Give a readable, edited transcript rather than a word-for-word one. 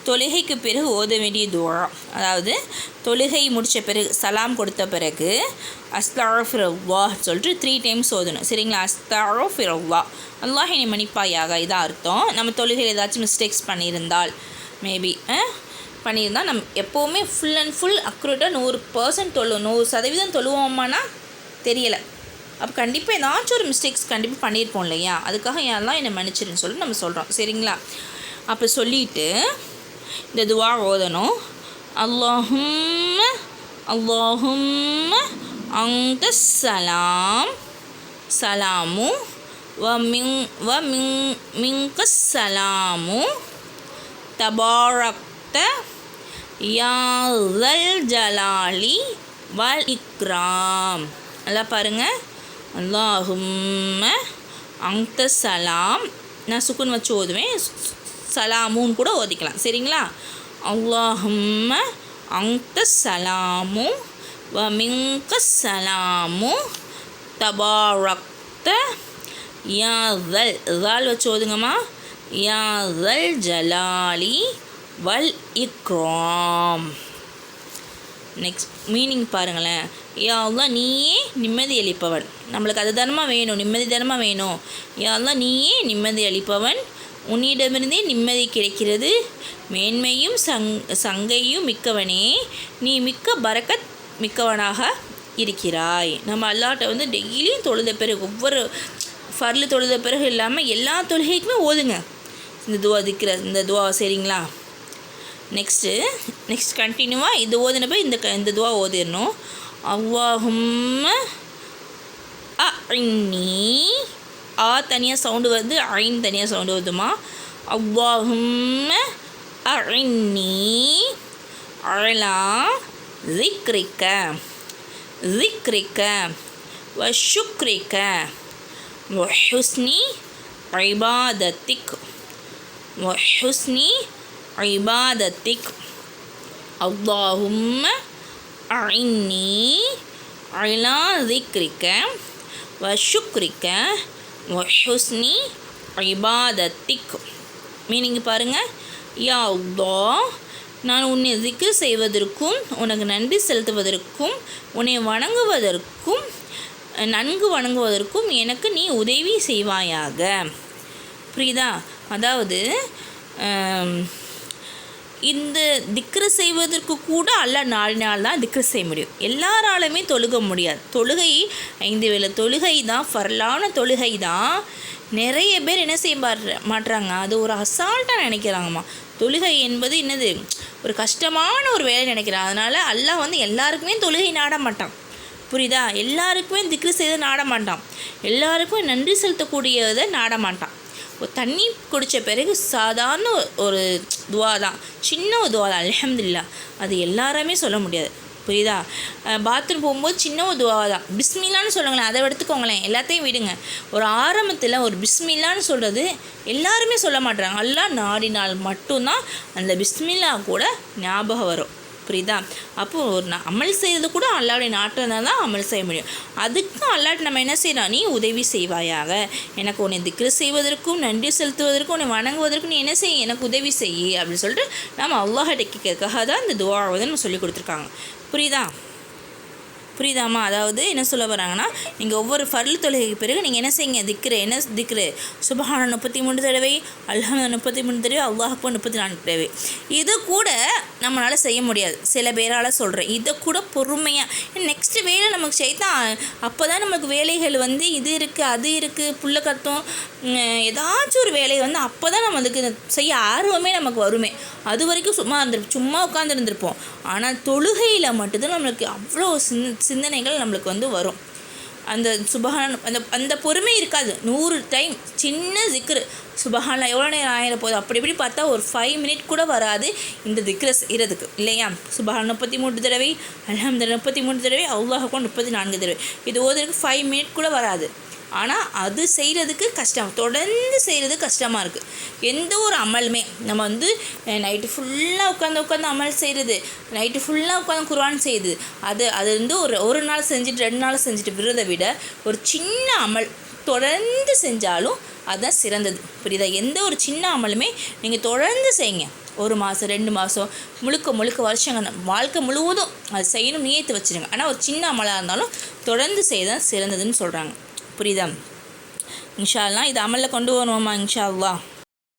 தொழுகைக்கு பிறகு ஓத வேண்டிய துஆ. அதாவது தொழுகை முடித்த பிறகு சலாம் கொடுத்த பிறகு அஸ்தக்ஃபிருல்லாஹ் சொல்லிட்டு 3 டைம்ஸ் ஓதணும். சரிங்களா? அஸ்தக்ஃபிருல்லாஹ், அல்லாஹ் என்னை மன்னிப்பாயாக, இதான் அர்த்தம். நம்ம தொழுகையில் ஏதாச்சும் மிஸ்டேக்ஸ் பண்ணியிருந்தால் மேபி பண்ணியிருந்தால் நம்ம எப்போவுமே ஃபுல் அண்ட் ஃபுல் அக்யூரேட்டாக 100% 100% தொழுவோமானா தெரியலை. அப்போ கண்டிப்பாக ஏதாச்சும் ஒரு மிஸ்டேக்ஸ் கண்டிப்பாக பண்ணியிருப்போம் இல்லையா? அதுக்காக யாரெல்லாம் என்னை மன்னிச்சிருன்னு சொல்லி நம்ம சொல்கிறோம். சரிங்களா? அப்போ சொல்லிவிட்டு இந்த துவா ஓதணும். அல்லாஹும்ம அல்லாஹும்ம அன்த ஸலாம் ஸலாமு வ மின்க ஸலாமு தபாரக்த யா ஸல் ஜலாலி வல் இக்ராம். நல்லா பாருங்கள். அல்லாஹும்ம அன்த ஸலாம், நான் சுக்குன் வச்சு ஓதுவேன், சலாமுன்னு கூட ஓதிக்கலாம். சரிங்களா? அல்லாஹும்ம அன்த ஸலாமு வ மின்க ஸலாமு தபாரக்த யா ஸல் வச்சு ஓதுங்கம்மா, யா ஸல் ஜலாலி வல் இக்ராம். நெக்ஸ்ட் மீனிங் பாருங்களேன். யா அல்லாஹ் நீயே நிம்மதி அளிப்பவன், நம்மளுக்கு அது தானமாக வேணும், நிம்மதி தானமாக வேணும். யா அல்லாஹ் நீயே நிம்மதி அளிப்பவன், உன்னிடமிருந்தே நிம்மதி கிடைக்கிறது, மேன்மையும் சங்கையும் மிக்கவனே, நீ மிக்க பரக்கத் மிக்கவனாக இருக்கிறாய். நம்ம அல்லாஹ்ட்ட வந்து டெய்லியும் தொழுத பிறகு, ஒவ்வொரு ஃபர்லு தொழுத பிறகு இல்லாமல் எல்லா தொழுகைக்குமே ஓதுங்க இந்த துவா, இந்த துவா. சரிங்களா? நெக்ஸ்ட் கண்டினியூவாக இது ஓதுனப்போ இந்த துவா ஓதிடணும். அல்லாஹும்ம அஇன்னி, ஆ தனியாக சவுண்டு வருது, ஐன் தனியாக சவுண்டு வருதுமா. அல்லாஹும்ம அஇன்னி அலா ஸிக்ரிக வ ஷுக்ரிக வ ஹுஸ்னி இபாதத்திக். அல்லாஹும்ம அஇன்னி அலா ஸிக்ரிக வ ஷுக்ரிக வ ஹுஸ்னி இபாதத்திக். மீனிங் பாருங்கள். யா அல்லாஹ், நான் உன்னை ஸிக்ர் செய்வதற்கும் உனக்கு நன்றி செலுத்துவதற்கும் உன்னை நன்கு வணங்குவதற்கும் எனக்கு நீ உதவி செய்வாயாக. புரியுதா? அதாவது இந்த திக்ரு செய்வதற்கு கூட அல்லாஹ் நாடினால் தான் திக்ரு செய்ய முடியும். எல்லாராலுமே தொழுக முடியாது. தொழுகை 5 வேளை தொழுகை தான், ஃபர்லான தொழுகை தான். நிறைய பேர் என்ன செய்ய மாட்டுறாங்க, அது ஒரு அசால்ட்டாக நினைக்கிறாங்கம்மா. தொழுகை என்பது என்னது, ஒரு கஷ்டமான ஒரு வேலை நினைக்கிறாங்க. அதனால் அல்லாஹ் வந்து எல்லாருக்குமே தொழுகை நாட மாட்டான். புரியுதா? எல்லாருக்குமே திக்ரு செய்த நாட மாட்டான். எல்லாருக்குமே நன்றி செலுத்தக்கூடியதை நாட மாட்டான். தண்ணி குடித்த பிறகு சாதாரண ஒரு துவா தான், சின்ன ஒரு துவா தான், அல்ஹம்துலில்லாஹ். அது எல்லாருமே சொல்ல முடியாது. புரியுதா? பாத்ரூம் போகும்போது சின்ன ஒரு துவா தான், பிஸ்மில்லான்னு சொல்லுங்களேன், அதை எடுத்துக்கோங்களேன், எல்லாத்தையும் விடுங்க. ஒரு ஆரம்பத்தில் ஒரு பிஸ்மில்லான்னு சொல்கிறது எல்லாருமே சொல்ல மாட்டாங்க. அல்லாஹ் நாடினால் மட்டும்தான் அந்த பிஸ்மில்லா கூட ஞாபகம் வரும். புரியுதா? அப்போது ஒரு அமல் செய்கிறது கூட அல்லாஹ்வுடைய நாட்டினால் தான் அமல் செய்ய முடியும். அதுக்கு அல்லாஹ்ட்ட நம்ம என்ன செய்யலாம், நீ உதவி செய்வாயாக, எனக்கு உன்னை திக்ரு செய்வதற்கும் நன்றி செலுத்துவதற்கும் உன்னை வணங்குவதற்கும் நீ என்ன செய்ய, எனக்கு உதவி செய் அப்படின்னு சொல்லிட்டு நம்ம அல்லாஹ்ட்ட கேட்கறதுக்காக தான் இந்த துஆ வந்து நம்ம சொல்லி கொடுத்துருக்காங்க. புரியுதாம்மா? அதாவது என்ன சொல்ல வராங்கன்னா, நீங்கள் ஒவ்வொரு ஃபர்ல் தொழுகைக்கு பிறகு நீங்கள் என்ன செய்யுங்க, திக்ரு சுபஹான 33 தடவை, அல்ஹம்து 33 தடவை, அல்லாஹ் அக்பர் 34 தடவை. இது கூட நம்மளால் செய்ய முடியாது, சில பேரால் சொல்கிறேன். இதை கூட பொறுமையாக நெக்ஸ்ட்டு வேலை நமக்கு செய்தான். அப்போ தான் நமக்கு வேலைகள் வந்து இது இருக்குது அது இருக்குது, புள்ள கத்தம், ஏதாச்சும் ஒரு வேலையை வந்து அப்போ தான் நம்ம அதுக்கு செய்ய ஆர்வமே நமக்கு வருமே. அது வரைக்கும் சும்மா உட்காந்துருந்துருப்போம். ஆனால் தொழுகையில் மட்டும்தான் நம்மளுக்கு அவ்வளோ சிந்தனைகள் நம்மளுக்கு வந்து வரும். அந்த சுபஹான் அந்த பொறுமை இருக்காது. 100 டைம் சின்ன திக்ரு சுபஹான் எவ்வளோ நேரம் ஆயிர போகுது, அப்படி இப்படி பார்த்தா ஒரு 5 மினிட் கூட வராது இந்த திக்ரை செய்கிறதுக்கு, இல்லையா? சுபஹான் 33 தடவை, அல்ஹம்துலில்லாஹ் 33 தடவை, அல்லாஹ் அக்பர் 34 தடவை. இது ஓதுறதுக்கு 5 மினிட் கூட வராது. ஆனால் அது செய்கிறதுக்கு கஷ்டம், தொடர்ந்து செய்கிறது கஷ்டமாக இருக்குது. எந்த ஒரு அமலுமே நம்ம வந்து நைட்டு ஃபுல்லாக உட்காந்து அமல் செய்கிறது, நைட்டு ஃபுல்லாக உட்காந்து குர்ஆன் செய்யுது, அது வந்து ஒரு நாள் செஞ்சுட்டு 2 நாள் செஞ்சுட்டு விடுறதை விட ஒரு சின்ன அமல் தொடர்ந்து செஞ்சாலும் அதுதான் சிறந்தது. புரியுதா? எந்த ஒரு சின்ன அமலுமே நீங்கள் தொடர்ந்து செய்யுங்க, 1 மாதம் 2 மாதம் முழுக்க வருஷங்கள் வாழ்க்கை முழுவதும் அது செய்யணும் நியத்து வச்சுருங்க. ஆனால் ஒரு சின்ன அமலாக இருந்தாலும் தொடர்ந்து செய்தான் சிறந்ததுன்னு சொல்கிறாங்க. புரியுதா? இன்ஷா அல்லாஹ் இது அமலில் கொண்டு வருவோமா இன்ஷா அல்லாஹ்.